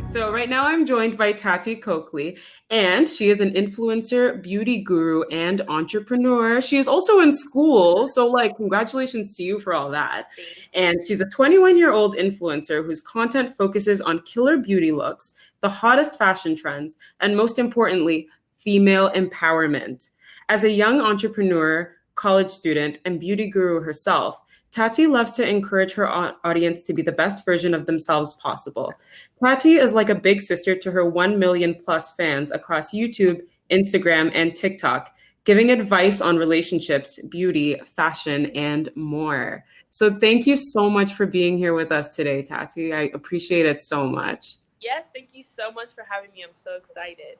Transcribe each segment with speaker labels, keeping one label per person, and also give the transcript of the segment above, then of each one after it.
Speaker 1: So right now I'm joined by Taty Cokley, and she is an influencer, beauty guru, and entrepreneur. She is also in school, so like congratulations to you for all that. And she's a 21-year-old influencer whose content focuses on killer beauty looks, the hottest fashion trends, and most importantly, female empowerment. As a young entrepreneur, college student, and beauty guru herself, Taty loves to encourage her audience to be the best version of themselves possible. Taty is like a big sister to her 1 million plus fans across YouTube, Instagram, and TikTok, giving advice on relationships, beauty, fashion, and more. So thank you so much for being here with us today, Taty. I appreciate it so much.
Speaker 2: Yes, thank you so much for having me. I'm so excited.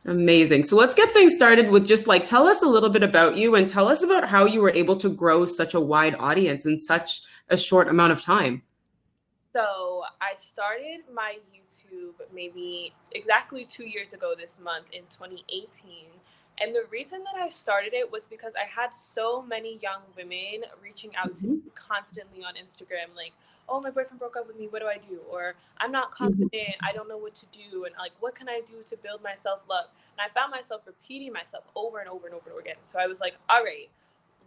Speaker 1: Amazing. So let's get things started with just like tell us a little bit about you and tell us about how you were able to grow such a wide audience in such a short amount of time.
Speaker 2: So I started my YouTube maybe exactly 2 years ago this month in 2018. And the reason that I started it was because I had so many young women reaching out to me
Speaker 1: Mhm.
Speaker 2: constantly on Instagram, like, oh, my boyfriend broke up with me. What do I do? Or I'm not
Speaker 1: Mhm.
Speaker 2: confident. I don't know what to do. And like, what can I do to build my self love? And I found myself repeating myself over and over and over and over again. So I was like, all right,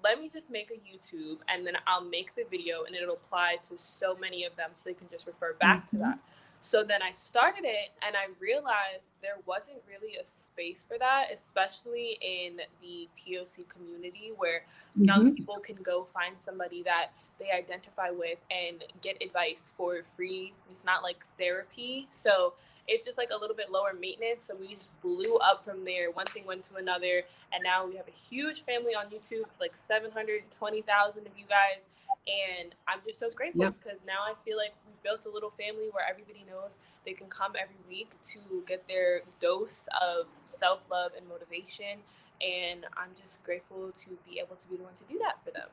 Speaker 2: let me just make a YouTube and then I'll make the video and it'll apply to so many of them so you can just refer back to
Speaker 1: Mhm.
Speaker 2: that. So then I started it and I realized there wasn't really a space for that, especially in the POC community where young
Speaker 1: Mhm.
Speaker 2: people can go find somebody that they identify with and get advice for free. It's not like therapy. So it's just like a little bit lower maintenance. So we just blew up from there. One thing went to another. And now we have a huge family on YouTube, like 720,000 of you guys. And I'm just so grateful
Speaker 1: Yep.
Speaker 2: because now I feel like we built a little family where everybody knows they can come every week to get their dose of self love and motivation. And I'm just grateful to be able to be the one to do that for them.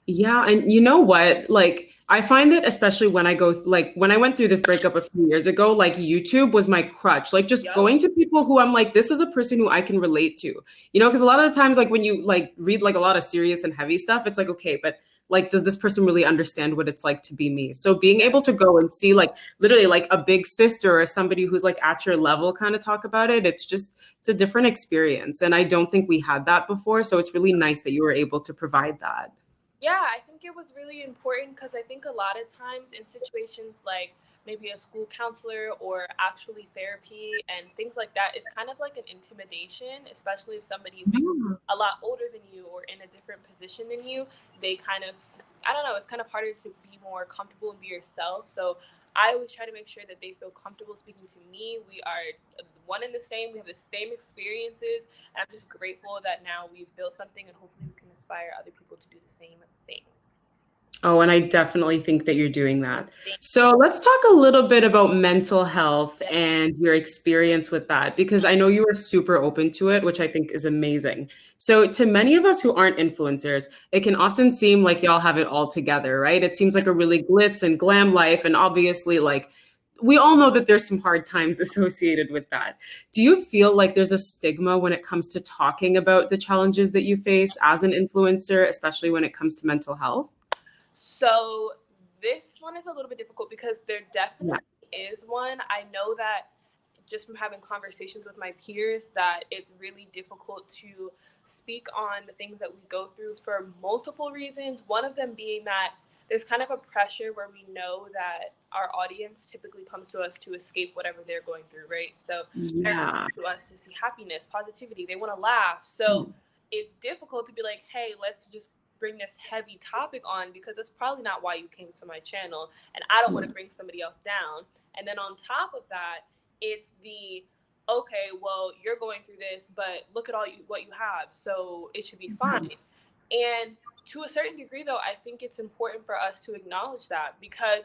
Speaker 1: Yeah, and you know what? Like, I find that especially when I go, like, when I went through this breakup a few years ago, like, YouTube was my crutch. Like, just
Speaker 2: Yup.
Speaker 1: going to people who I'm like, this is a person who I can relate to, because a lot of the times, like, when you like read like a lot of serious and heavy stuff, it's like, okay, but like, does this person really understand what it's like to be me? So being
Speaker 2: Yes.
Speaker 1: able to go and see like literally like a big sister or somebody who's like at your level kind of talk about it, it's a different experience. And I don't think we had that before. So it's really nice that you were able to provide that.
Speaker 2: Yeah, I think it was really important because I think a lot of times in situations like maybe a school counselor or actually therapy and things like that, it's kind of like an intimidation, especially if somebody's maybe
Speaker 1: Yeah.
Speaker 2: a lot older than you or in a different position than you. They kind of, I don't know, it's kind of harder to be more comfortable and be yourself. So I always try to make sure that they feel comfortable speaking to me. We are one and the same, we have the same experiences. And I'm just grateful that now we've built something and hopefully we can inspire other people to do the same thing.
Speaker 1: Oh, and I definitely think that you're doing that.
Speaker 2: Thank
Speaker 1: So let's talk a little bit about mental health
Speaker 2: you.
Speaker 1: and your experience with that, because I know you are super open to it, which I think is amazing. So, to many of us who aren't influencers, it can often seem like y'all have it all together, right? It seems like a really glitz and glam life. And obviously, like, we all know that there's some hard times associated with that. Do you feel like there's a stigma when it comes to talking about the challenges that you face as an influencer, especially when it comes to mental health?
Speaker 2: So this one is a little bit difficult because there
Speaker 1: Yeah.
Speaker 2: definitely is one. I know that just from having conversations with my peers that it's really difficult to speak on the things that we go through for multiple reasons. One of them being that there's kind of a pressure where we know that our audience typically comes to us to escape whatever they're going through, right? So they're coming
Speaker 1: Yeah.
Speaker 2: to us to see happiness, positivity. They want to laugh. So it's difficult to be like, hey, let's just bring this heavy topic on because that's probably not why you came to my channel. And I don't want to bring somebody else down. And then on top of that, it's the okay, well, you're going through this, but look at what you have, so it should be fine. And to a certain degree, though, I think it's important for us to acknowledge that because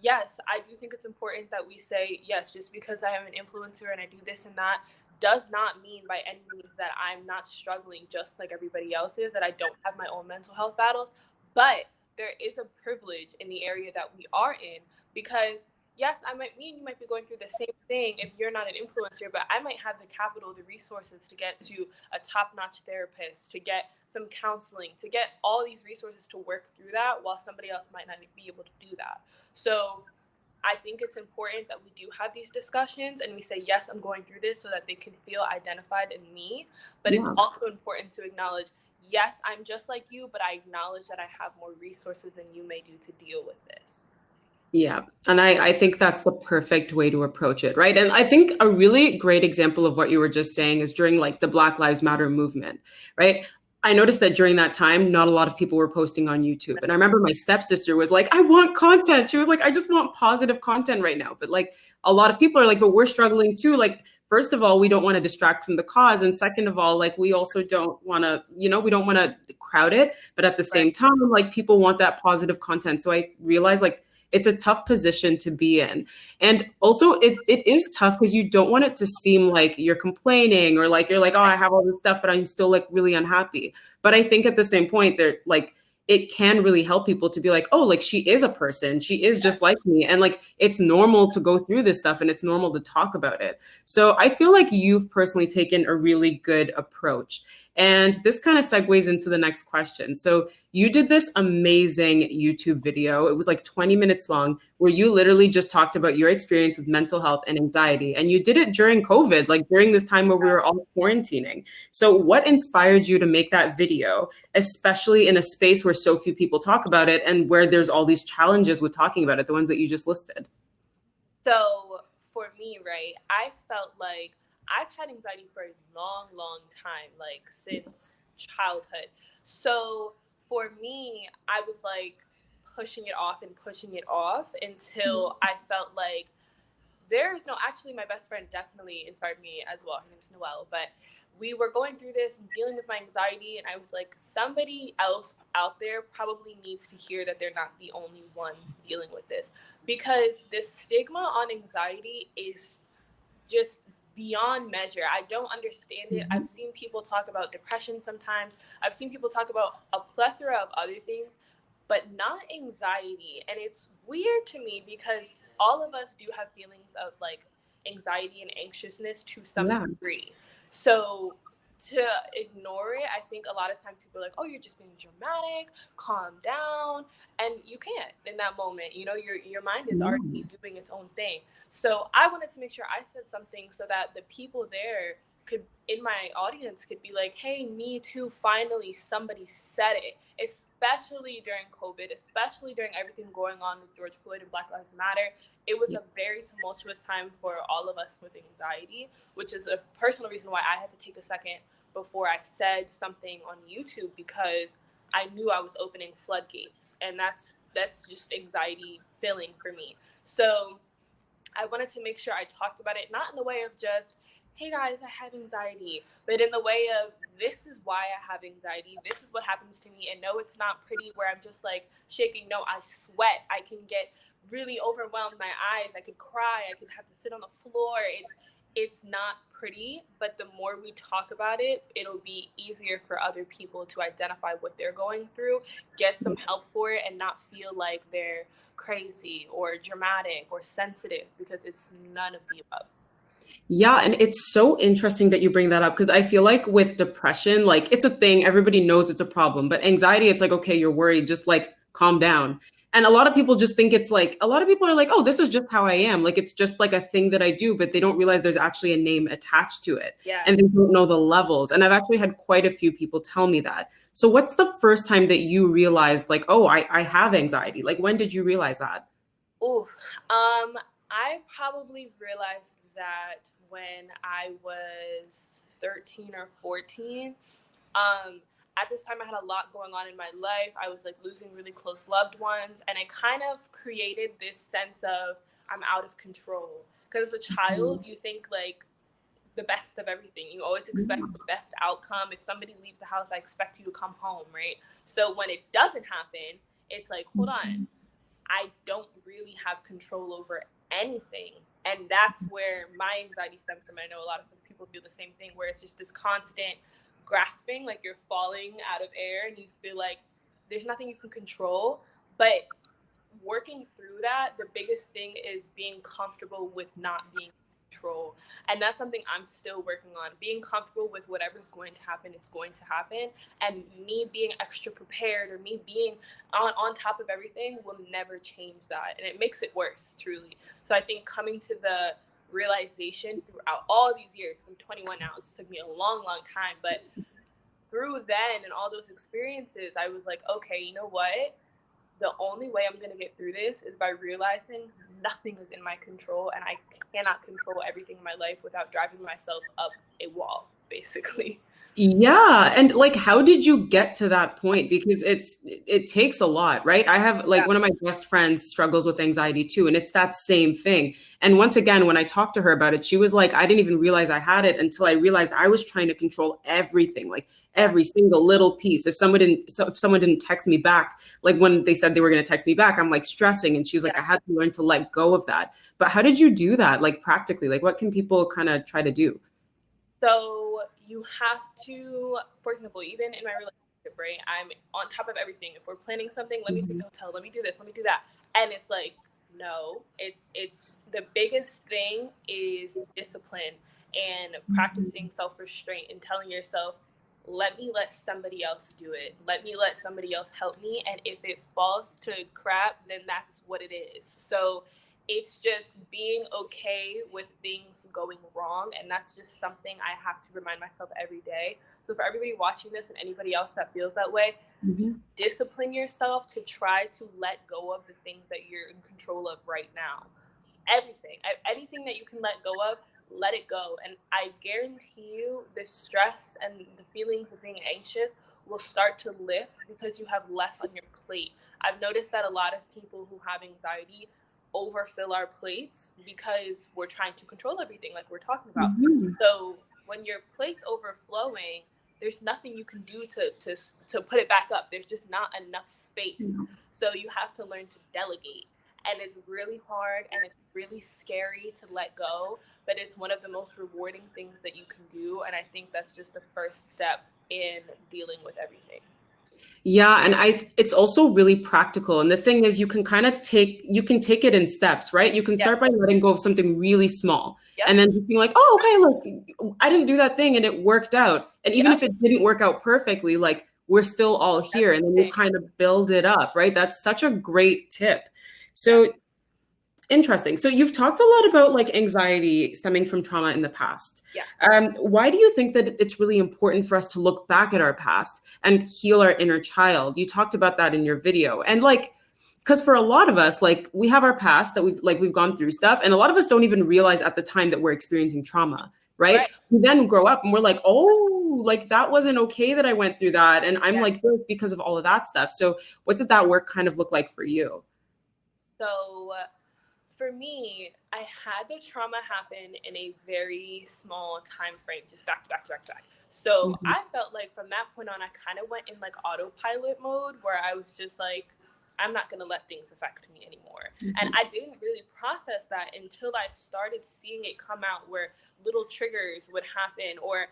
Speaker 2: yes, I do think it's important that we say, yes, just because I am an influencer and I do this and that does not mean by any means that I'm not struggling just like everybody else is, that I don't have my own mental health battles. But there is a privilege in the area that we are in because yes, me and you might be going through the same thing if you're not an influencer, but I might have the capital, the resources to get to a top-notch therapist, to get some counseling, to get all these resources to work through that while somebody else might not be able to do that. So I think it's important that we do have these discussions and we say, yes, I'm going through this, so that they can feel identified in me. But it's also important to acknowledge, yes, I'm just like you, but I acknowledge that I have more resources than you may do to deal with this.
Speaker 1: Yeah. And I think that's the perfect way to approach it, right? And I think a really great example of what you were just saying is during like the Black Lives Matter movement, right? I noticed that during that time, not a lot of people were posting on YouTube. And I remember my stepsister was like, I want content. She was like, I just want positive content right now. But like a lot of people are like, but we're struggling too. Like, first of all, we don't want to distract from the cause. And second of all, like we also don't want to, we don't want to crowd it. But at the same time, like people want that positive content. So I realized like, it's a tough position to be in. And also it is tough because you don't want it to seem like you're complaining or like you're like, oh, I have all this stuff, but I'm still like really unhappy. But I think at the same point, they're like, it can really help people to be like, oh, like she is a person. She is just like me. And like, it's normal to go through this stuff and it's normal to talk about it. So I feel like you've personally taken a really good approach. And this kind of segues into the next question. So you did this amazing YouTube video. It was like 20 minutes long where you literally just talked about your experience with mental health and anxiety. And you did it during COVID, like during this time where we were all quarantining. So what inspired you to make that video, especially in a space where so few people talk about it and where there's all these challenges with talking about it, the ones that you just listed?
Speaker 2: So for me, right, I felt like I've had anxiety for a long, long time, like since childhood. So for me, I was like pushing it off and pushing it off until I felt like there's no, actually, my best friend definitely inspired me as well. Her name's Noelle, but we were going through this and dealing with my anxiety, and I was like, somebody else out there probably needs to hear that they're not the only ones dealing with this, because the stigma on anxiety is just beyond measure. I don't understand it. I've seen people talk about depression sometimes. I've seen people talk about a plethora of other things, but not anxiety. And it's weird to me because all of us do have feelings of like anxiety and anxiousness to some degree. So to ignore it, I think a lot of times people are like, oh, you're just being dramatic, calm down. And you can't in that moment. You know, your mind is already doing its own thing. So I wanted to make sure I said something so that the people there could, in my audience, could be like, hey, me too, finally somebody said it. Especially during COVID, especially during everything going on with George Floyd and Black Lives Matter. It was a very tumultuous time for all of us with anxiety, which is a personal reason why I had to take a second before I said something on YouTube, because I knew I was opening floodgates, and that's just anxiety filling for me. So I wanted to make sure I talked about it, not in the way of just, hey guys, I have anxiety, but in the way of, this is why I have anxiety. This is what happens to me. And no, it's not pretty where I'm just like shaking. No, I sweat. I can get really overwhelmed. My eyes, I could cry. I could have to sit on the floor. It's not pretty, but the more we talk about it, it'll be easier for other people to identify what they're going through, get some help for it, and not feel like they're crazy or dramatic or sensitive, because it's none of the above.
Speaker 1: Yeah, and it's so interesting that you bring that up because I feel like with depression, like it's a thing, everybody knows it's a problem, but anxiety, it's like, okay, you're worried, just like calm down. And a lot of people just think it's like, a lot of people are like, oh, this is just how I am. Like, it's just like a thing that I do, but they don't realize there's actually a name attached to it.
Speaker 2: Yeah.
Speaker 1: And they don't know the levels. And I've actually had quite a few people tell me that. So what's the first time that you realized like, oh, I have anxiety? Like, when did you realize that?
Speaker 2: Ooh, I probably realized that when I was 13 or 14. At this time, I had a lot going on in my life. I was like losing really close loved ones, and it kind of created this sense of I'm out of control. Because as a child, you think like the best of everything. You always expect the best outcome. If somebody leaves the house, I expect you to come home, right? So when it doesn't happen, it's like, hold on, I don't really have control over anything. And that's where my anxiety stems from. I know a lot of people feel the same thing, where it's just this constant grasping, like you're falling out of air and you feel like there's nothing you can control. But working through that, the biggest thing is being comfortable with not being control. And that's something I'm still working on. Being comfortable with whatever's going to happen is going to happen. And me being extra prepared or me being on top of everything will never change that. And it makes it worse, truly. So I think coming to the realization throughout all these years, I'm 21 now, it's took me a long, long time, but through then and all those experiences, I was like, okay, you know what? The only way I'm going to get through this is by realizing nothing is in my control, and I cannot control everything in my life without driving myself up a wall, basically.
Speaker 1: Yeah. And like, how did you get to that point? Because it takes a lot, right? I have like
Speaker 2: Yeah.
Speaker 1: one of my best friends struggles with anxiety too, and it's that same thing. And once again, when I talked to her about it, she was like, I didn't even realize I had it until I realized I was trying to control everything, like every single little piece. If someone didn't text me back, like when they said they were going to text me back, I'm like stressing. And she's like, I had to learn to let go of that. But how did you do that? Like practically, like what can people kind of try to do?
Speaker 2: So you have to, for example, even in my relationship, right? I'm on top of everything. If we're planning something, let me pick a hotel, let me do this, let me do that. And it's like, no, it's the biggest thing is discipline and practicing self-restraint and telling yourself, let me let somebody else do it. Let me let somebody else help me. And if it falls to crap, then that's what it is. So it's just being okay with things going wrong. And that's just something I have to remind myself every day. So for everybody watching this and anybody else that feels that way, discipline yourself to try to let go of the things that you're in control of right now. Anything that you can let go of, let it go. And I guarantee you the stress and the feelings of being anxious will start to lift because you have less on your plate. I've noticed that a lot of people who have anxiety overfill our plates because we're trying to control everything like we're talking about. So when your plate's overflowing, there's nothing you can do to put it back up. There's just not enough space. So you have to learn to delegate. And it's really hard and it's really scary to let go, but it's one of the most rewarding things that you can do. And I think that's just the first step in dealing with everything.
Speaker 1: Yeah, and it's also really practical. And the thing is you can take it in steps, right? You can start by letting go of something really small. And then just being like, oh, okay, look, I didn't do that thing and it worked out. And even if it didn't work out perfectly, like we're still all here. And then you kind of build it up, right? That's such a great tip. So interesting. So you've talked a lot about like anxiety stemming from trauma in the past. Why do you think that it's really important for us to look back at our past and heal our inner child? You talked about that in your video. And like, because for a lot of us, like we have our past that we've gone through stuff, and a lot of us don't even realize at the time that we're experiencing trauma, right? We then grow up and we're like, oh, like that wasn't okay that I went through that. And I'm like this because of all of that stuff. So what did that work kind of look like for you?
Speaker 2: So for me, I had the trauma happen in a very small time frame, just back to back to back to back. So I felt like from that point on, I kind of went in like autopilot mode where I was just like, I'm not going to let things affect me anymore. And I didn't really process that until I started seeing it come out where little triggers would happen or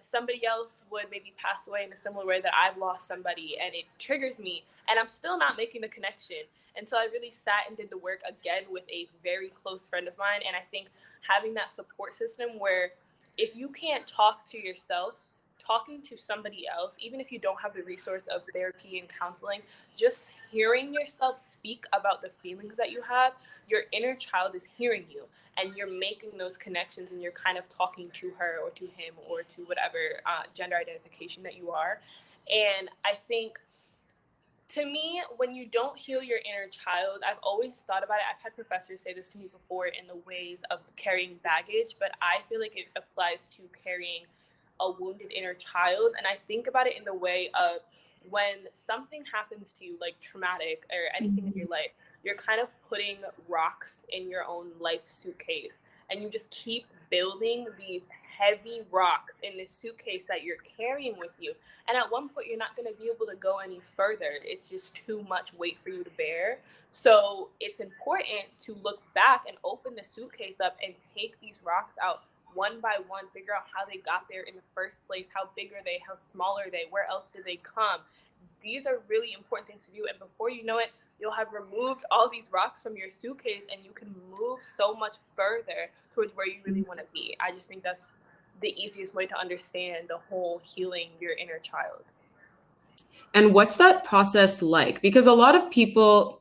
Speaker 2: somebody else would maybe pass away in a similar way that I've lost somebody and it triggers me and I'm still not making the connection. And so I really sat and did the work again with a very close friend of mine. And I think having that support system where if you can't talk to yourself, talking to somebody else, even if you don't have the resource of therapy and counseling, just hearing yourself speak about the feelings that you have, your inner child is hearing you and you're making those connections and you're kind of talking to her or to him or to whatever gender identification that you are. And I think to me, when you don't heal your inner child, I've always thought about it. I've had professors say this to me before in the ways of carrying baggage, but I feel like it applies to carrying a wounded inner child. And I think about it in the way of when something happens to you, like traumatic or anything in your life, you're kind of putting rocks in your own life suitcase. And you just keep building these heavy rocks in this suitcase that you're carrying with you. And at one point, you're not going to be able to go any further. It's just too much weight for you to bear. So it's important to look back and open the suitcase up and take these rocks out one by one, figure out how they got there in the first place, how big are they, how small are they, where else did they come. These are really important things to do. And before you know it, you'll have removed all these rocks from your suitcase, and you can move so much further towards where you really want to be. I just think that's the easiest way to understand the whole healing your inner child.
Speaker 1: And what's that process like? Because a lot of people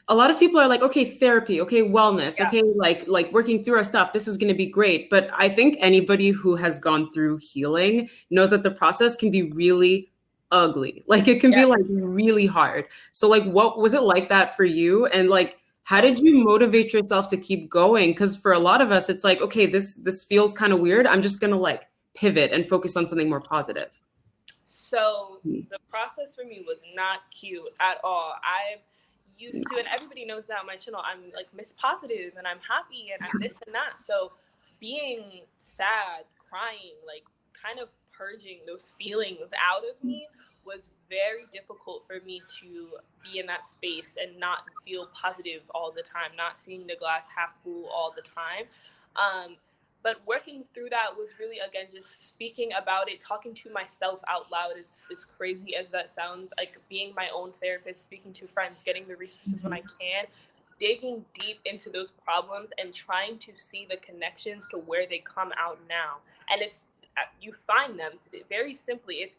Speaker 1: are like, okay, therapy, okay, wellness,
Speaker 2: Yeah.
Speaker 1: okay, like working through our stuff, this is going to be great. But I think anybody who has gone through healing knows that the process can be really ugly. Like it can be like
Speaker 2: Yes.
Speaker 1: really hard. So like what was it like that for you? And like how did you motivate yourself to keep going? Because for a lot of us, it's like, okay, this feels kind of weird. I'm just gonna like pivot and focus on something more positive.
Speaker 2: So the process for me was not cute at all. I used to, and everybody knows that on my channel, I'm like Miss Positive and I'm happy and I'm this and that. So being sad, crying, like kind of purging those feelings out of me was very difficult for me to be in that space and not feel positive all the time, not seeing the glass half full all the time. But working through that was really, again, just speaking about it, talking to myself out loud, as crazy as that sounds, like being my own therapist, speaking to friends, getting the resources when I can, digging deep into those problems and trying to see the connections to where they come out now. And it's, you find them very simply. It's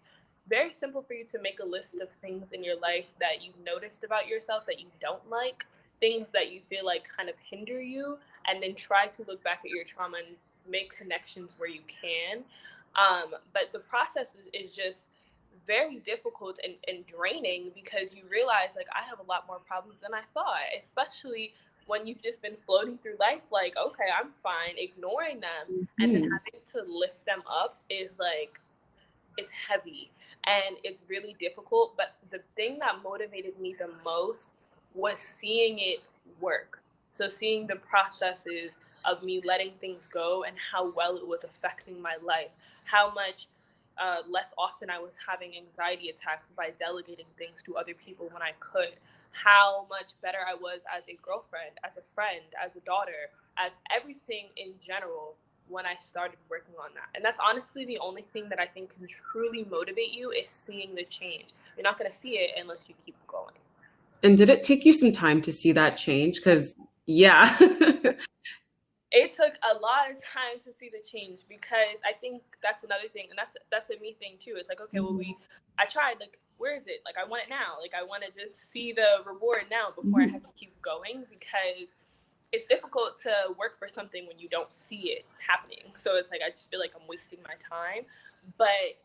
Speaker 2: very simple for you to make a list of things in your life that you've noticed about yourself that you don't like, things that you feel like kind of hinder you, and then try to look back at your trauma and make connections where you can. But the process is just very difficult and draining because you realize like I have a lot more problems than I thought, especially when you've just been floating through life like, okay, I'm fine, ignoring them, and then having to lift them up is like, it's heavy and it's really difficult. But the thing that motivated me the most was seeing it work. So seeing the processes of me letting things go and how well it was affecting my life, how much less often I was having anxiety attacks by delegating things to other people when I could, how much better I was as a girlfriend, as a friend, as a daughter, as everything in general when I started working on that. And that's honestly the only thing that I think can truly motivate you is seeing the change. You're not going to see it unless you keep going.
Speaker 1: And did it take you some time to see that change? Because, yeah.
Speaker 2: It took a lot of time to see the change because I think that's another thing. And that's a me thing too. It's like, okay, well, I tried, like, where is it? Like, I want it now. Like, I want to just see the reward now before I have to keep going, because it's difficult to work for something when you don't see it happening. So it's like, I just feel like I'm wasting my time. But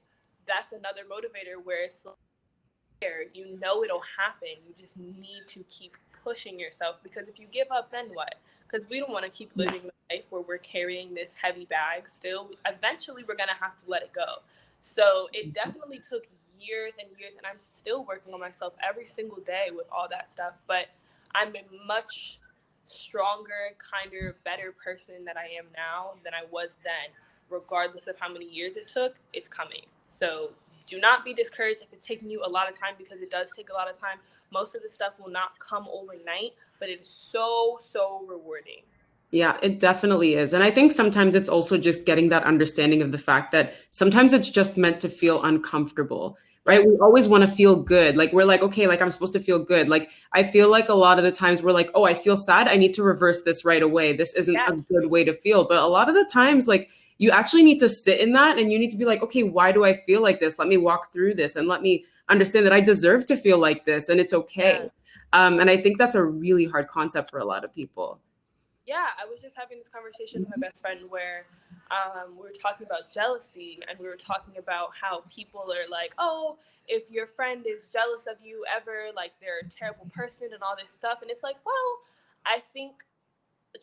Speaker 2: that's another motivator where it's like, you know it'll happen. You just need to keep pushing yourself, because if you give up, then what? Because we don't want to keep living a life where we're carrying this heavy bag still. Eventually, we're going to have to let it go. So it definitely took years and years, and I'm still working on myself every single day with all that stuff. But I'm a much stronger, kinder, better person that I am now than I was then. Regardless of how many years it took, it's coming. So do not be discouraged if it's taking you a lot of time, because it does take a lot of time. Most of the stuff will not come overnight, but it is so, so rewarding.
Speaker 1: Yeah, it definitely is. And I think sometimes it's also just getting that understanding of the fact that sometimes it's just meant to feel uncomfortable, right?
Speaker 2: Yes.
Speaker 1: We always want to feel good. Like we're like, okay, like I'm supposed to feel good. Like I feel like a lot of the times we're like, oh, I feel sad. I need to reverse this right away. This isn't a good way to feel. But a lot of the times, like you actually need to sit in that and you need to be like, okay, why do I feel like this? Let me walk through this and let me understand that I deserve to feel like this and it's okay.
Speaker 2: Yeah.
Speaker 1: And I think that's a really hard concept for a lot of people.
Speaker 2: Yeah, I was just having this conversation with my best friend where we were talking about jealousy, and we were talking about how people are like, oh, if your friend is jealous of you ever, like they're a terrible person and all this stuff. And it's like, well, I think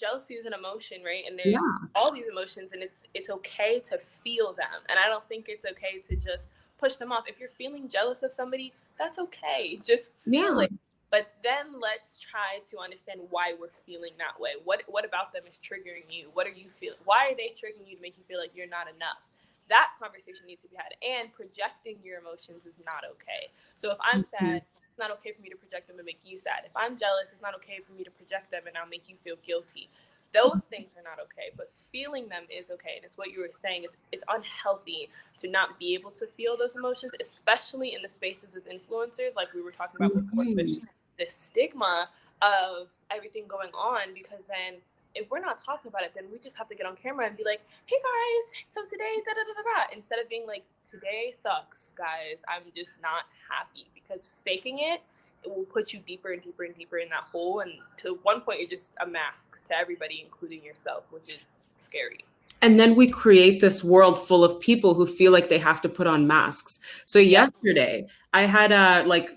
Speaker 2: jealousy is an emotion, right? And there's all these emotions, and it's okay to feel them. And I don't think it's okay to just push them off. If you're feeling jealous of somebody, that's okay. Just feel it. But then let's try to understand why we're feeling that way. What about them is triggering you? What are you feeling? Why are they triggering you to make you feel like you're not enough? That conversation needs to be had. And projecting your emotions is not okay. So if I'm sad, it's not okay for me to project them and make you sad. If I'm jealous, it's not okay for me to project them and I'll make you feel guilty. Those things are not okay, but feeling them is okay. And it's what you were saying. It's unhealthy to not be able to feel those emotions, especially in the spaces as influencers, like we were talking about before, with this stigma of everything going on, because then if we're not talking about it, then we just have to get on camera and be like, hey guys, so today, da da da da da, instead of being like, today sucks, guys, I'm just not happy, because faking it will put you deeper and deeper and deeper in that hole, and to one point you're just a mask to everybody, including yourself, which is scary.
Speaker 1: And then we create this world full of people who feel like they have to put on masks. So yesterday I had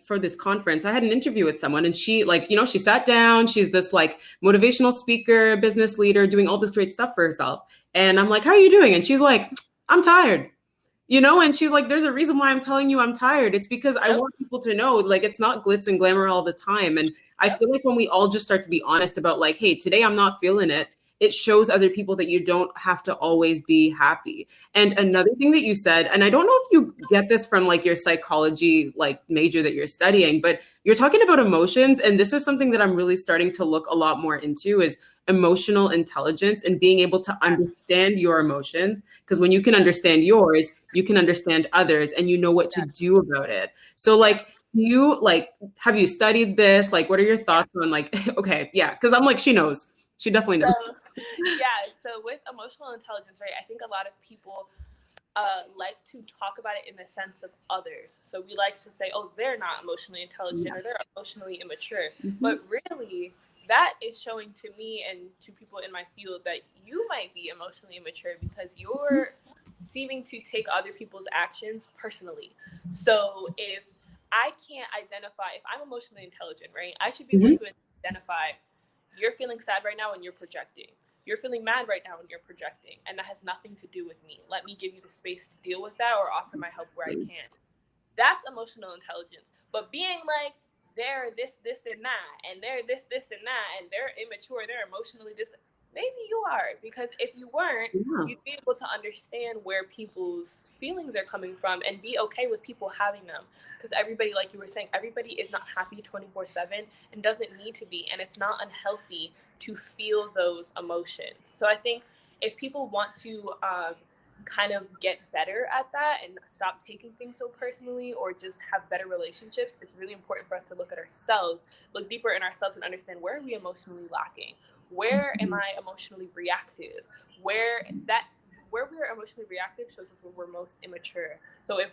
Speaker 1: for this conference, I had an interview with someone, and she she sat down, she's this like motivational speaker, business leader, doing all this great stuff for herself. And I'm like, how are you doing? And she's like, I'm tired. And she's like, there's a reason why I'm telling you I'm tired. It's because I want people to know, like, it's not glitz and glamour all the time. And I feel like when we all just start to be honest about like, hey, today I'm not feeling it, it shows other people that you don't have to always be happy. And another thing that you said, and I don't know if you get this from like your psychology, like major that you're studying, but you're talking about emotions. And this is something that I'm really starting to look a lot more into, is emotional intelligence and being able to understand your emotions. Because when you can understand yours, you can understand others, and you know what to do about it. So like, have you studied this? Like, what are your thoughts on like, okay, yeah, because I'm like, she knows. She definitely knows.
Speaker 2: So with emotional intelligence, right, I think a lot of people like to talk about it in the sense of others. So we like to say, oh, they're not emotionally intelligent or they're emotionally immature. But really, that is showing to me and to people in my field that you might be emotionally immature because you're seeming to take other people's actions personally. So if I can't identify, if I'm emotionally intelligent, right, I should be able to identify, you're feeling sad right now and you're projecting. You're feeling mad right now and you're projecting. And that has nothing to do with me. Let me give you the space to deal with that or offer my help where I can. That's emotional intelligence. But being like, they're this, and that, and they're this, and that, and they're immature, they're emotionally this, maybe you are. Because if you weren't, you'd be able to understand where people's feelings are coming from and be okay with people having them. Because everybody, like you were saying, everybody is not happy 24/7 and doesn't need to be. And it's not unhealthy to feel those emotions. So I think if people want to kind of get better at that and stop taking things so personally, or just have better relationships, it's really important for us to look at ourselves, look deeper in ourselves, and understand, where are we emotionally lacking? Where am I emotionally reactive? Where we're emotionally reactive shows us where we're most immature. So if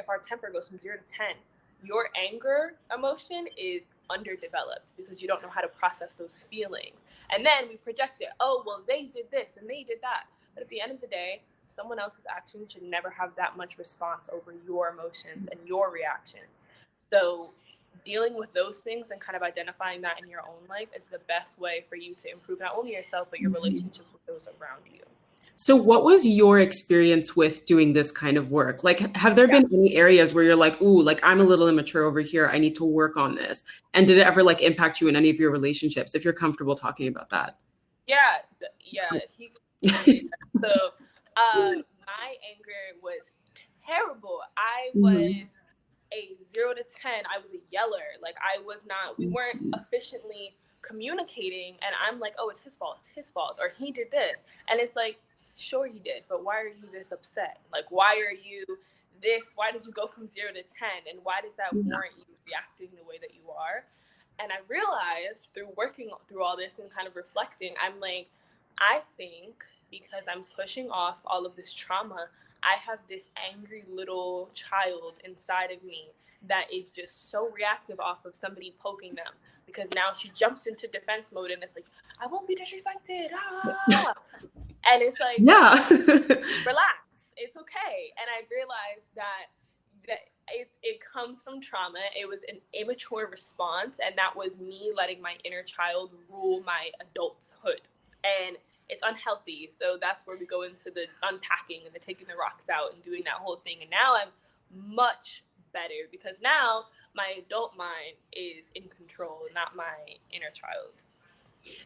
Speaker 2: our temper goes from 0 to 10, your anger emotion is underdeveloped because you don't know how to process those feelings. And then we project it. Oh, well, they did this and they did that. But at the end of the day, someone else's actions should never have that much response over your emotions and your reactions. So dealing with those things and kind of identifying that in your own life is the best way for you to improve not only yourself, but your relationships with those around you.
Speaker 1: So what was your experience with doing this kind of work? Like, have there been any areas where you're like, ooh, like I'm a little immature over here, I need to work on this? And did it ever like impact you in any of your relationships, if you're comfortable talking about that?
Speaker 2: So my anger was terrible. I was a 0 to 10. I was a yeller. Like we weren't efficiently communicating, and I'm like, oh, it's his fault, or he did this. And it's like, sure he did, but why are you this upset? Like, why are you this? Why did you go from 0 to 10? And why does that warrant you reacting the way that you are? And I realized through working through all this and kind of reflecting, I'm like, I think because I'm pushing off all of this trauma, I have this angry little child inside of me that is just so reactive off of somebody poking them, because now she jumps into defense mode and it's like, I won't be disrespected. And it's like, relax, it's okay. And I realized that it comes from trauma. It was an immature response, and that was me letting my inner child rule my adulthood. And it's unhealthy. So that's where we go into the unpacking and the taking the rocks out and doing that whole thing. And now I'm much better because now my adult mind is in control, not my inner child.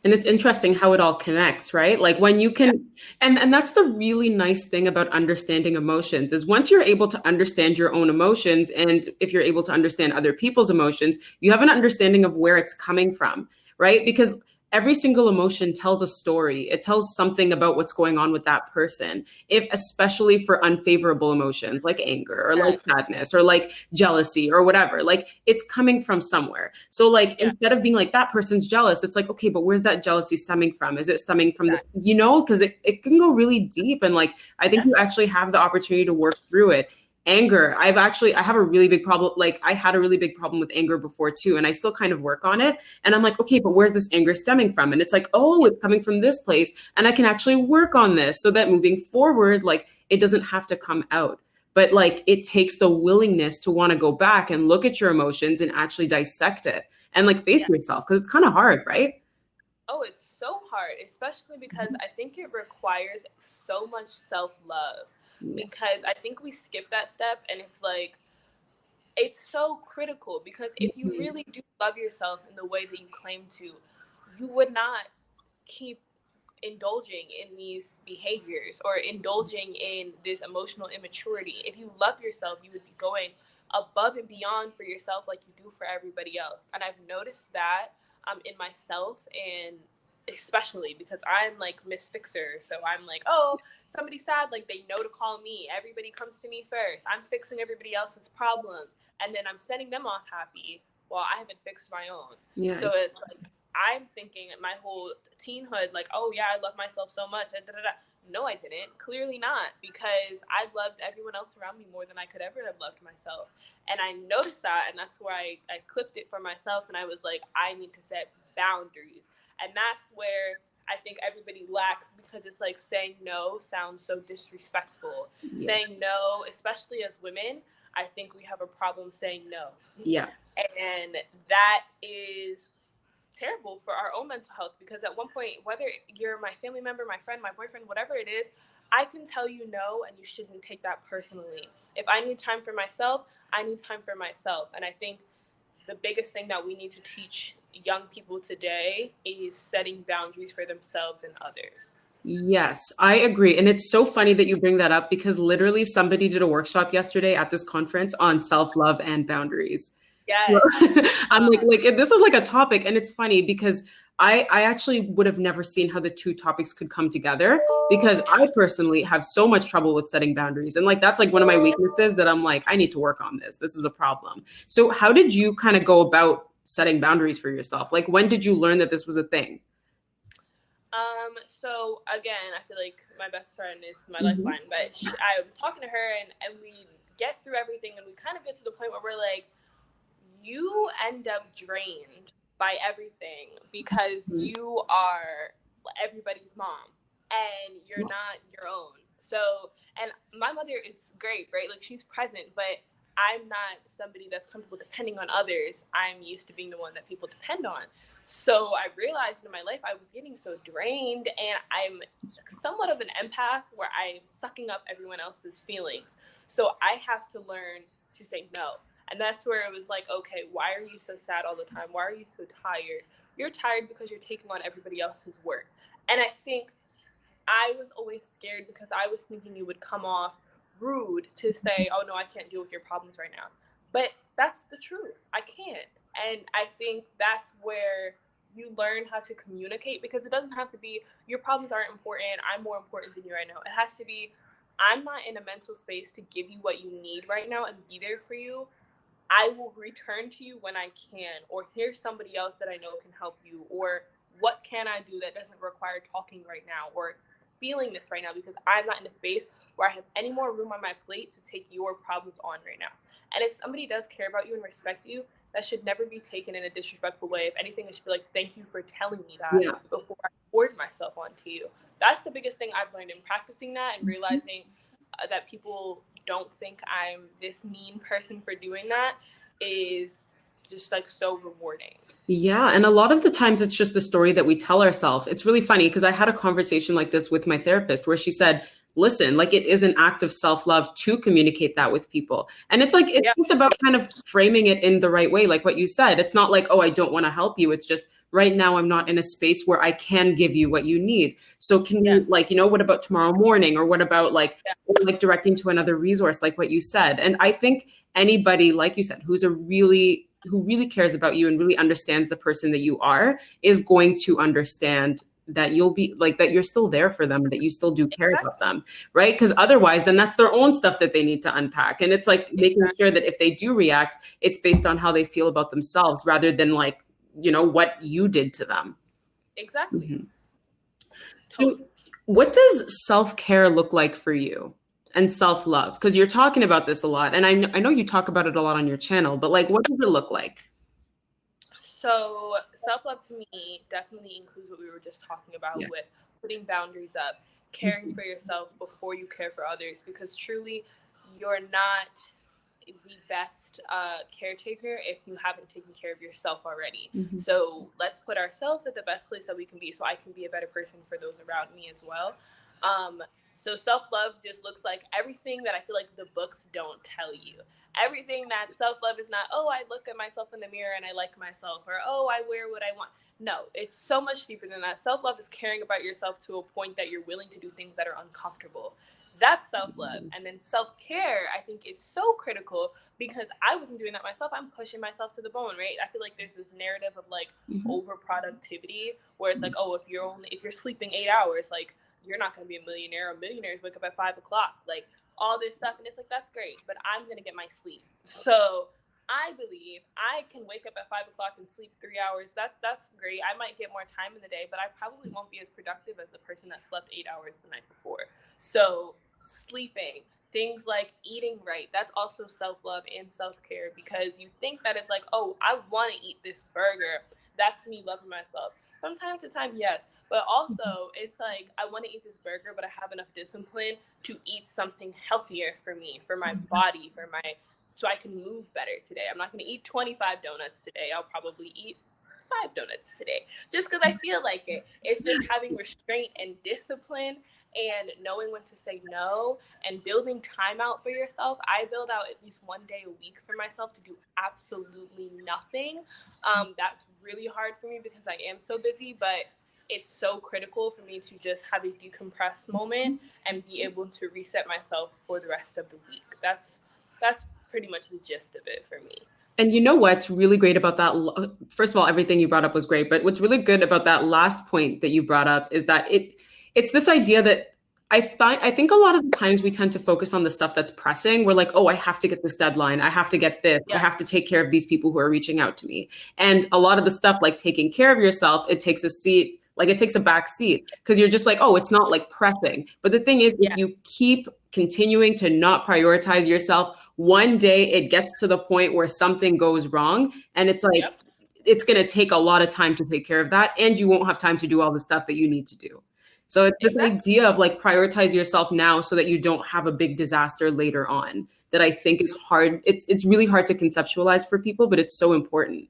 Speaker 1: And it's interesting how it all connects, right? Like when you can, and that's the really nice thing about understanding emotions, is once you're able to understand your own emotions, and if you're able to understand other people's emotions, you have an understanding of where it's coming from, right? Because every single emotion tells a story. It tells something about what's going on with that person. If, especially for unfavorable emotions like anger or like sadness or like jealousy or whatever, like it's coming from somewhere. So like instead of being like that person's jealous, it's like, okay, but where's that jealousy stemming from? Is it stemming from the, you know, because it can go really deep. And like, I think you actually have the opportunity to work through it. Anger, I have a really big problem. Like I had a really big problem with anger before too, and I still kind of work on it. And I'm like, okay, but where's this anger stemming from? And it's like, oh, it's coming from this place, and I can actually work on this so that moving forward, like it doesn't have to come out. But like it takes the willingness to want to go back and look at your emotions and actually dissect it and like face yourself, because it's kind of hard, right?
Speaker 2: Oh, it's so hard, especially because I think it requires so much self-love. Because I think we skip that step, and it's like, it's so critical, because if you really do love yourself in the way that you claim to, you would not keep indulging in these behaviors or indulging in this emotional immaturity. If you love yourself, you would be going above and beyond for yourself like you do for everybody else. And I've noticed that in myself, and especially because I'm like Miss Fixer. So I'm like, oh, somebody's sad, like they know to call me. Everybody comes to me first. I'm fixing everybody else's problems, and then I'm sending them off happy while I haven't fixed my own. So it's like, I'm thinking my whole teenhood, like, oh yeah, I love myself so much. No, I didn't. Clearly not, because I loved everyone else around me more than I could ever have loved myself. And I noticed that, and that's where I clipped it for myself, and I was like, I need to set boundaries. And that's where I think everybody lacks, because it's like saying no sounds so disrespectful. Saying no, especially as women, I think we have a problem saying no. And that is terrible for our own mental health, because at one point, whether you're my family member, my friend, my boyfriend, whatever it is, I can tell you no, and you shouldn't take that personally. If I need time for myself, I need time for myself. And I think the biggest thing that we need to teach young people today is setting boundaries for themselves and others.
Speaker 1: Yes, I agree. And it's so funny that you bring that up, because literally somebody did a workshop yesterday at this conference on self-love and boundaries. I'm like this is like a topic, and it's funny because I actually would have never seen how the two topics could come together, because I personally have so much trouble with setting boundaries. And like, that's like one of my weaknesses that I'm like, I need to work on this. This is a problem. So how did you kind of go about setting boundaries for yourself? Like, when did you learn that this was a thing?
Speaker 2: So again, I feel like my best friend is my lifeline, but I was talking to her, and we get through everything, and we kind of get to the point where we're like, you end up drained by everything because you are everybody's mom and you're not your own. So, and my mother is great, right? Like, she's present, but I'm not somebody that's comfortable depending on others. I'm used to being the one that people depend on. So I realized in my life I was getting so drained, and I'm somewhat of an empath where I'm sucking up everyone else's feelings. So I have to learn to say no. And that's where it was like, okay, why are you so sad all the time? Why are you so tired? You're tired because you're taking on everybody else's work. And I think I was always scared, because I was thinking it would come off rude to say, oh no, I can't deal with your problems right now. But that's the truth. I can't. And I think that's where you learn how to communicate, because it doesn't have to be, your problems aren't important, I'm more important than you right now. It has to be, I'm not in a mental space to give you what you need right now and be there for you. I will return to you when I can, or here's somebody else that I know can help you, or what can I do that doesn't require talking right now, or feeling this right now, because I'm not in a space where I have any more room on my plate to take your problems on right now. And if somebody does care about you and respect you, that should never be taken in a disrespectful way. If anything, it should be like, thank you for telling me that before I force myself onto you. That's the biggest thing I've learned in practicing that, and realizing that people don't think I'm this mean person for doing that is just like so rewarding.
Speaker 1: Yeah. And a lot of the times it's just the story that we tell ourselves. It's really funny, because I had a conversation like this with my therapist where she said, listen, like, it is an act of self-love to communicate that with people. And it's like, it's just about kind of framing it in the right way. Like what you said, it's not like, oh, I don't want to help you. It's just, right now I'm not in a space where I can give you what you need. So can you, like, you know, what about tomorrow morning? Or what about like directing to another resource, like what you said? And I think anybody, like you said, who's a really who really cares about you and really understands the person that you are is going to understand that you'll be like, that you're still there for them, that you still do care about them, right? Because otherwise, then that's their own stuff that they need to unpack. And it's like making sure that if they do react, it's based on how they feel about themselves rather than like, you know, what you did to them.
Speaker 2: Exactly.
Speaker 1: Mm-hmm. So what does self-care look like for you and self-love? Because you're talking about this a lot. And I know you talk about it a lot on your channel, but like, what does it look like?
Speaker 2: So self-love to me definitely includes what we were just talking about with putting boundaries up, caring for yourself before you care for others, because truly you're not the best caretaker if you haven't taken care of yourself already. So let's put ourselves at the best place that we can be so I can be a better person for those around me as well. So self-love just looks like everything that I feel like the books don't tell you. Everything that self-love is not, oh, I look at myself in the mirror and I like myself, or, oh, I wear what I want. No, it's so much deeper than that. Self-love is caring about yourself to a point that you're willing to do things that are uncomfortable. That's self-love. And then self-care, I think, is so critical because I wasn't doing that myself. I'm pushing myself to the bone, right? I feel like there's this narrative of like over-productivity where it's like, oh, if you're sleeping 8 hours, like, you're not going to be a millionaire, or millionaires wake up at 5 o'clock, like all this stuff. And it's like, that's great, but I'm going to get my sleep. So I believe I can wake up at 5 o'clock and sleep 3 hours. That's great. I might get more time in the day, but I probably won't be as productive as the person that slept 8 hours the night before. So sleeping, things like eating right, that's also self-love and self-care, because you think that it's like, oh, I want to eat this burger. That's me loving myself. From time to time, yes. But also, it's like, I want to eat this burger, but I have enough discipline to eat something healthier for me, for my body, so I can move better today. I'm not going to eat 25 donuts today. I'll probably eat 5 donuts today, just because I feel like it. It's just having restraint and discipline and knowing when to say no and building time out for yourself. I build out at least 1 day a week for myself to do absolutely nothing. That's really hard for me because I am so busy, but it's so critical for me to just have a decompress moment and be able to reset myself for the rest of the week. That's pretty much the gist of it for me.
Speaker 1: And you know what's really great about that? First of all, everything you brought up was great, but what's really good about that last point that you brought up is that it's this idea that I think a lot of the times we tend to focus on the stuff that's pressing. We're like, oh, I have to get this deadline. I have to get this. I have to take care of these people who are reaching out to me. And a lot of the stuff like taking care of yourself, it takes a back seat because you're just like, oh, it's not like pressing. But the thing is, if you keep continuing to not prioritize yourself, one day it gets to the point where something goes wrong. And it's like, it's going to take a lot of time to take care of that. And you won't have time to do all the stuff that you need to do. So it's this idea of like prioritize yourself now so that you don't have a big disaster later on that I think is hard. It's really hard to conceptualize for people, but it's so important.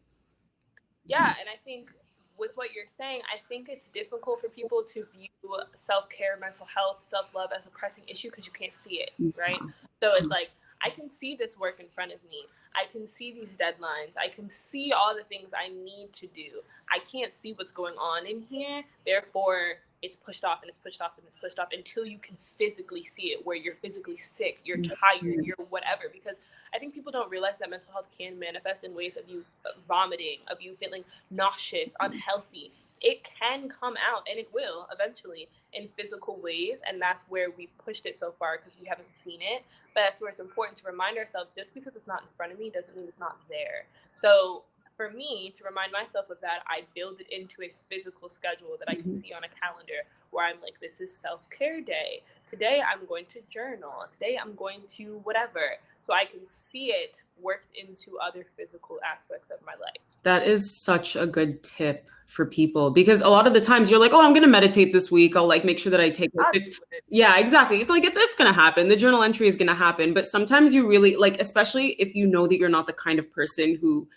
Speaker 2: Yeah. And I think with what you're saying, I think it's difficult for people to view self-care, mental health, self-love as a pressing issue because you can't see it, right? So it's like, I can see this work in front of me. I can see these deadlines. I can see all the things I need to do. I can't see what's going on in here. Therefore, it's pushed off and it's pushed off and it's pushed off until you can physically see it, where you're physically sick, you're tired, you're whatever. Because I think people don't realize that mental health can manifest in ways of you vomiting, of you feeling nauseous, unhealthy. It can come out, and it will eventually, in physical ways. And that's where we've pushed it so far because we haven't seen it. But that's where it's important to remind ourselves, just because it's not in front of me doesn't mean it's not there. So for me, to remind myself of that, I build it into a physical schedule that I can see on a calendar where I'm like, this is self-care day. Today I'm going to journal. Today I'm going to whatever. So I can see it worked into other physical aspects of my life.
Speaker 1: That is such a good tip for people, because a lot of the times you're like, oh, I'm going to meditate this week. I'll like make sure that I take like yeah, exactly. It's like, it's going to happen. The journal entry is going to happen. But sometimes you really like, especially if you know that you're not the kind of person who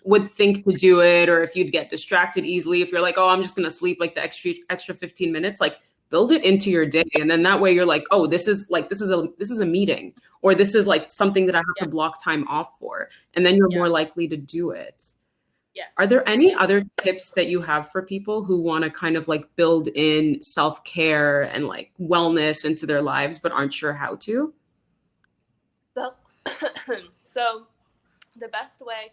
Speaker 1: would think to do it, or if you'd get distracted easily, if you're like, oh, I'm just going to sleep like the extra 15 minutes, like build it into your day. And then that way you're like, oh, this is a meeting, or this is like something that I have to block time off for. And then you're more likely to do it.
Speaker 2: Yes.
Speaker 1: Are there any other tips that you have for people who want to kind of like build in self-care and like wellness into their lives, but aren't sure how to?
Speaker 2: So the best way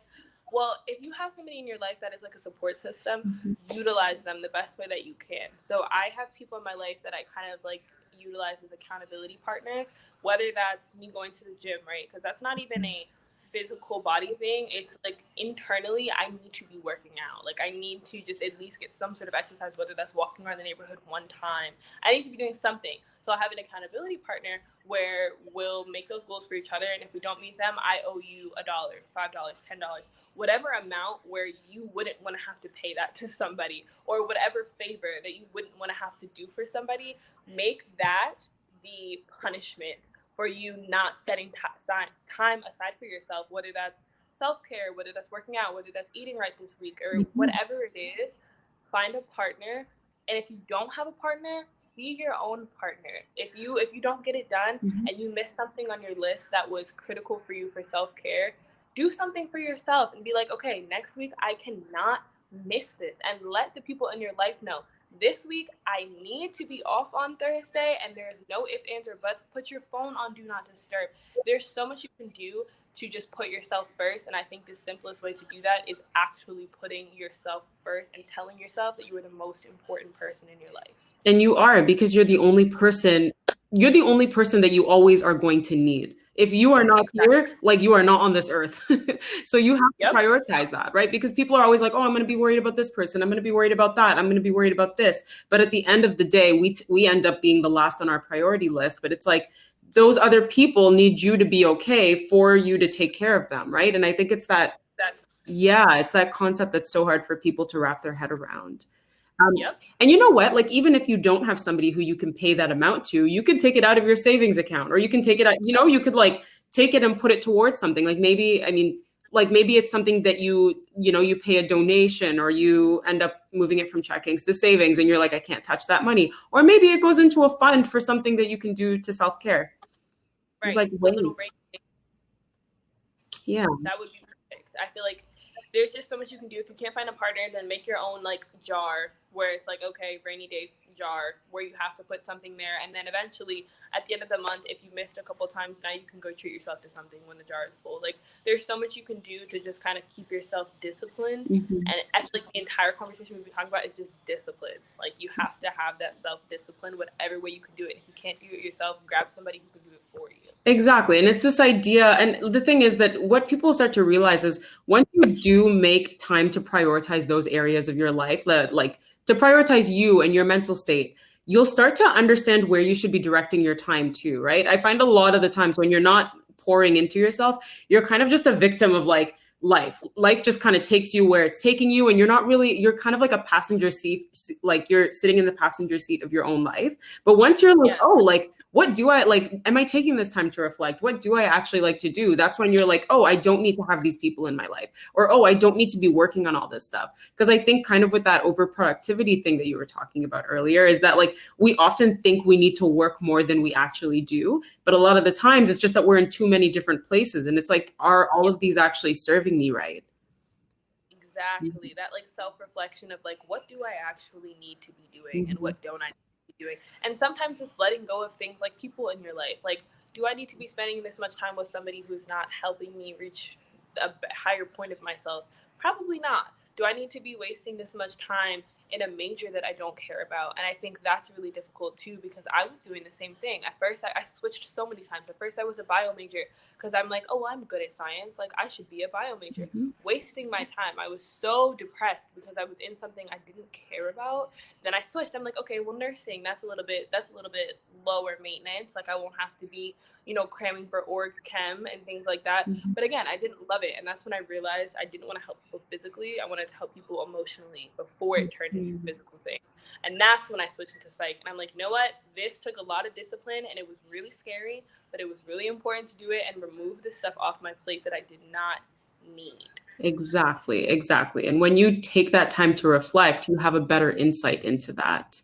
Speaker 2: Well, if you have somebody in your life that is like a support system, utilize them the best way that you can. So I have people in my life that I kind of like utilize as accountability partners, whether that's me going to the gym, right? Because that's not even a physical body thing. It's like internally, I need to be working out. Like I need to just at least get some sort of exercise, whether that's walking around the neighborhood one time. I need to be doing something. So I'll have an accountability partner where we'll make those goals for each other. And if we don't meet them, I owe you $1, $5, $10, whatever amount where you wouldn't want to have to pay that to somebody, or whatever favor that you wouldn't want to have to do for somebody. Make that the punishment for you not setting time aside for yourself, whether that's self-care, whether that's working out, whether that's eating right this week, or whatever it is. Find a partner. And if you don't have a partner, be your own partner. If you don't get it done and you miss something on your list that was critical for you for self-care, do something for yourself and be like, okay, next week I cannot miss this. And let the people in your life know, this week I need to be off on Thursday, and there's no ifs, ands, or buts. Put your phone on do not disturb. There's so much you can do to just put yourself first. And I think the simplest way to do that is actually putting yourself first and telling yourself that you are the most important person in your life.
Speaker 1: And you are, because you're the only person that you always are going to need. If you are not here, like you are not on this earth. So you have to prioritize that, right? Because people are always like, oh, I'm going to be worried about this person. I'm going to be worried about that. I'm going to be worried about this. But at the end of the day, we end up being the last on our priority list. But it's like, those other people need you to be okay for you to take care of them, right? And I think it's that, it's that concept that's so hard for people to wrap their head around. And you know what? Like, even if you don't have somebody who you can pay that amount to, you can take it out of your savings account, or you can take it out, you could like take it and put it towards something. Like maybe it's something that you pay a donation, or you end up moving it from checkings to savings, and you're like, I can't touch that money. Or maybe it goes into a fund for something that you can do to self-care.
Speaker 2: Right. It's like a little rate.
Speaker 1: Yeah.
Speaker 2: That would be perfect. I feel like there's just so much you can do. If you can't find a partner, then make your own like jar where it's like, okay, rainy day jar, where you have to put something there. And then eventually at the end of the month, if you missed a couple times, now you can go treat yourself to something when the jar is full. Like there's so much you can do to just kind of keep yourself disciplined. And I feel like the entire conversation we've been talking about is just discipline. Like you have to have that self-discipline, whatever way you can do it. If you can't do it yourself, grab somebody who can do it for you.
Speaker 1: Exactly. And it's this idea. And the thing is that what people start to realize is once you do make time to prioritize those areas of your life, like to prioritize you and your mental state, you'll start to understand where you should be directing your time to, right? I find a lot of the times when you're not pouring into yourself, you're kind of just a victim of like life. Life just kind of takes you where it's taking you, and you're kind of like a passenger seat, like you're sitting in the passenger seat of your own life. But once you're like, oh, like, what do I like? Am I taking this time to reflect? What do I actually like to do? That's when you're like, oh, I don't need to have these people in my life, or, oh, I don't need to be working on all this stuff. Because I think kind of with that overproductivity thing that you were talking about earlier is that like, we often think we need to work more than we actually do. But a lot of the times it's just that we're in too many different places. And it's like, are all of these actually serving me right?
Speaker 2: Exactly. That like self-reflection of like, what do I actually need to be doing and what don't I doing? And sometimes it's letting go of things like people in your life. Like, do I need to be spending this much time with somebody who's not helping me reach a higher point of myself? Probably not. Do I need to be wasting this much time in a major that I don't care about? And I think that's really difficult too, because I was doing the same thing. At first, I switched so many times. At first, I was a bio major because I'm like, oh, I'm good at science. Like, I should be a bio major. Wasting my time. I was so depressed because I was in something I didn't care about. Then I switched. I'm like, okay, well, nursing, that's a little bit lower maintenance. Like, I won't have to be, cramming for org chem and things like that. But again, I didn't love it. And that's when I realized I didn't want to help people physically. I wanted to help people emotionally before it turned into a physical thing. And that's when I switched into psych. And I'm like, you know what? This took a lot of discipline, and it was really scary, but it was really important to do it and remove the stuff off my plate that I did not need.
Speaker 1: Exactly. And when you take that time to reflect, you have a better insight into that.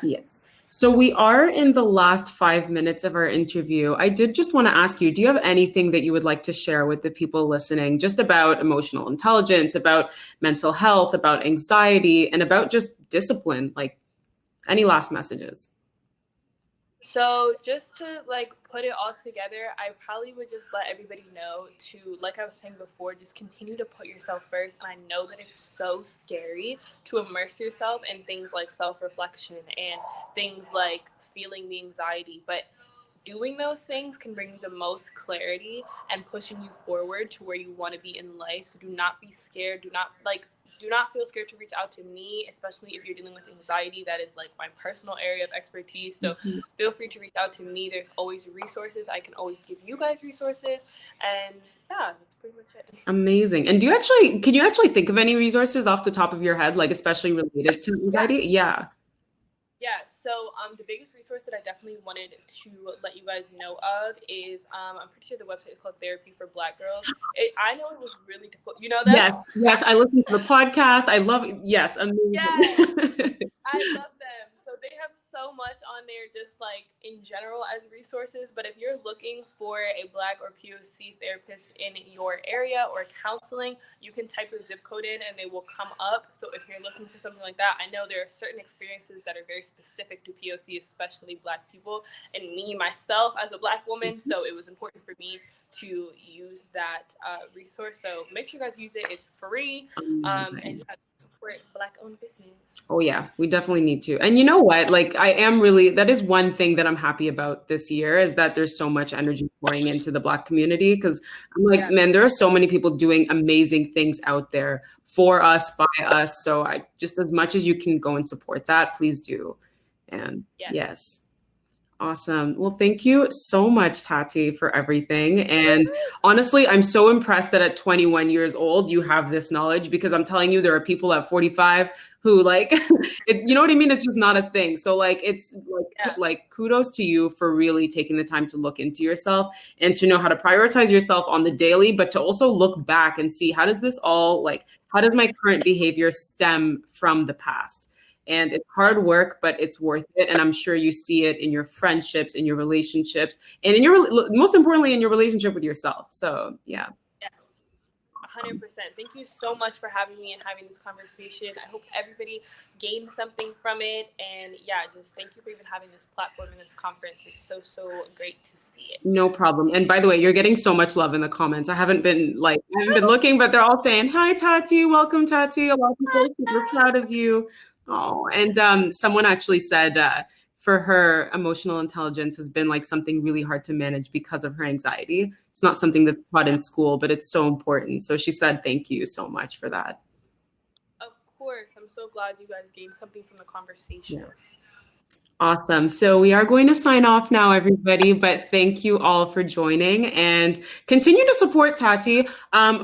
Speaker 1: Yes. So we are in the last 5 minutes of our interview. I did just want to ask you, do you have anything that you would like to share with the people listening, just about emotional intelligence, about mental health, about anxiety, and about just discipline? Like, any last messages?
Speaker 2: So just to like put it all together, I probably would just let everybody know to, like I was saying before, just continue to put yourself first. And I know that it's so scary to immerse yourself in things like self-reflection and things like feeling the anxiety, but doing those things can bring you the most clarity and pushing you forward to where you want to be in life. So do not be scared. Do not feel scared to reach out to me, especially if you're dealing with anxiety. That is like my personal area of expertise. So feel free to reach out to me. There's always resources. I can always give you guys resources. And yeah, that's pretty much it.
Speaker 1: Amazing. And can you actually think of any resources off the top of your head, like especially related to anxiety? Yeah.
Speaker 2: Yeah, so the biggest resource that I definitely wanted to let you guys know of is I'm pretty sure the website is called Therapy for Black Girls. I know it was really difficult. You know that?
Speaker 1: Yes, I listen to the podcast. I love it. Yes, amazing.
Speaker 2: Yes, I love them. So they have so much on there, just like in general as resources. But if you're looking for a Black or POC therapist in your area or counseling, you can type your zip code in and they will come up. So if you're looking for something like that, I know there are certain experiences that are very specific to POC, especially Black people, and me myself as a Black woman. So it was important for me to use that resource. So make sure you guys use it. It's free. And yeah, support Black-owned business.
Speaker 1: Oh yeah, we definitely need to. And you know what? Like that is one thing that I'm happy about this year is that there's so much energy pouring into the Black community because I'm like, man, there are so many people doing amazing things out there for us, by us. So I just, as much as you can go and support that, please do. And yes. Awesome. Well, thank you so much, Taty, for everything. And honestly, I'm so impressed that at 21 years old, you have this knowledge because I'm telling you, there are people at 45 who like, you know what I mean? It's just not a thing. So like, it's like kudos to you for really taking the time to look into yourself and to know how to prioritize yourself on the daily, but to also look back and see how does my current behavior stem from the past? And it's hard work, but it's worth it. And I'm sure you see it in your friendships, in your relationships, and most importantly, in your relationship with yourself. So, yeah.
Speaker 2: Yes, 100%. Thank you so much for having me and having this conversation. I hope everybody gained something from it. And yeah, just thank you for even having this platform and this conference. It's so, so great to see it.
Speaker 1: No problem. And by the way, you're getting so much love in the comments. I haven't been looking, but they're all saying, hi, Taty, welcome, Taty. A lot of people are super proud of you. Oh, and someone actually said for her, emotional intelligence has been like something really hard to manage because of her anxiety. It's not something that's taught in school, but it's so important. So she said, thank you so much for that.
Speaker 2: Of course. I'm so glad you guys gained something from the conversation.
Speaker 1: Yeah. Awesome. So we are going to sign off now, everybody, but thank you all for joining and continue to support Taty.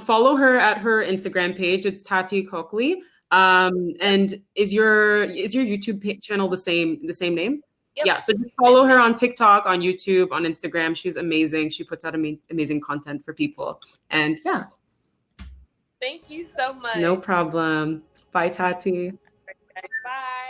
Speaker 1: Follow her at her Instagram page. It's Taty Cokley. And is your YouTube channel the same name? Yep. Yeah. So just follow her on TikTok, on YouTube, on Instagram. She's amazing. She puts out amazing content for people. And yeah.
Speaker 2: Thank you so much.
Speaker 1: No problem. Bye, Taty.
Speaker 2: Bye.